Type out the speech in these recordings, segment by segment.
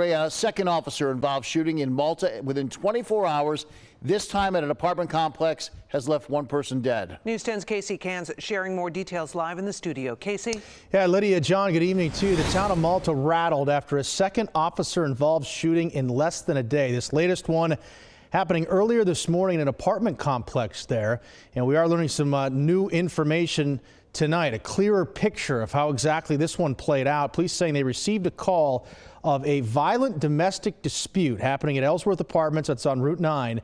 A second officer involved shooting in Malta within 24 hours, this time at an apartment complex, has left one person dead. News 10's Casey Cans sharing more details live in the studio. Casey? Yeah, Lydia, John, good evening to you. The town of Malta rattled after a second officer involved shooting in less than a day. This latest one happening earlier this morning in an apartment complex there. And we are learning some new information tonight, a clearer picture of how exactly this one played out. Police saying they received a call of a violent domestic dispute happening at Ellsworth Apartments. That's on Route 9.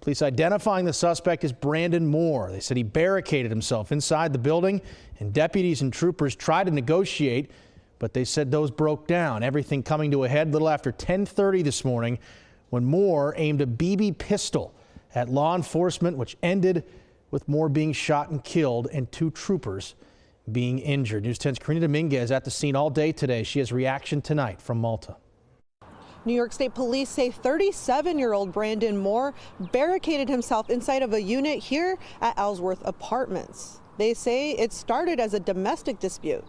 Police identifying the suspect as Brandon Moore. They said he barricaded himself inside the building, and deputies and troopers tried to negotiate, but they said those broke down. Everything coming to a head a little after 10:30 this morning when Moore aimed a BB pistol at law enforcement, which ended with Moore being shot and killed and two troopers being injured. News 10's Karina Dominguez at the scene all day today. She has reaction tonight from Malta. New York State police say 37-year-old Brandon Moore barricaded himself inside of a unit here at Ellsworth Apartments. They say it started as a domestic dispute.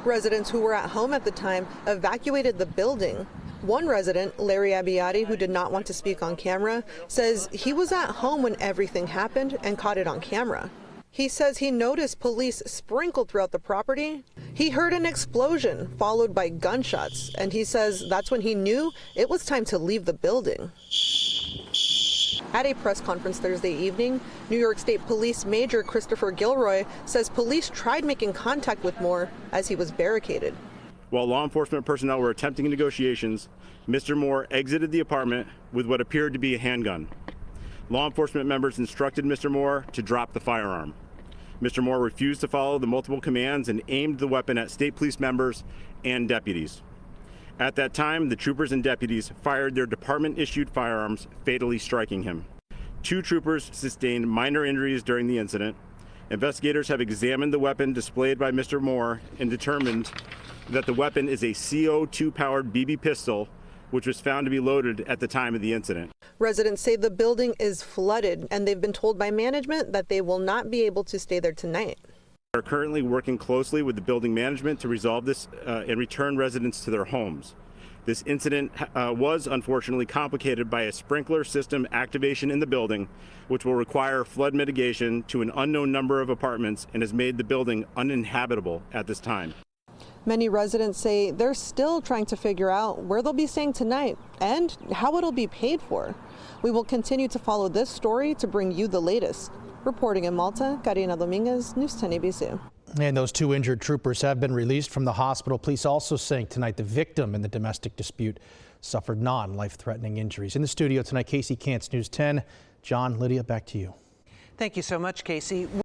Residents who were at home at the time evacuated the building. One resident, Larry Abbiati, who did not want to speak on camera, says he was at home when everything happened and caught it on camera. He says he noticed police sprinkled throughout the property. He heard an explosion followed by gunshots, and he says that's when he knew it was time to leave the building. At a press conference Thursday evening, New York State Police Major Christopher Gilroy says police tried making contact with Moore as he was barricaded. While law enforcement personnel were attempting negotiations, Mr. Moore exited the apartment with what appeared to be a handgun. Law enforcement members instructed Mr. Moore to drop the firearm. Mr. Moore refused to follow the multiple commands and aimed the weapon at state police members and deputies. At that time, the troopers and deputies fired their department-issued firearms, fatally striking him. Two troopers sustained minor injuries during the incident. Investigators have examined the weapon displayed by Mr. Moore and determined that the weapon is a CO2-powered BB pistol, which was found to be loaded at the time of the incident. Residents say the building is flooded, and they've been told by management that they will not be able to stay there tonight. We are currently working closely with the building management to resolve this and return residents to their homes. This incident was unfortunately complicated by a sprinkler system activation in the building, which will require flood mitigation to an unknown number of apartments and has made the building uninhabitable at this time. Many residents say they're still trying to figure out where they'll be staying tonight and how it'll be paid for. We will continue to follow this story to bring you the latest. Reporting in Malta, Karina Dominguez, News 10 ABC. And those two injured troopers have been released from the hospital. Police also saying tonight the victim in the domestic dispute suffered non-life-threatening injuries. In the studio tonight, Casey Cants, News 10. John, Lydia, back to you. Thank you so much, Casey.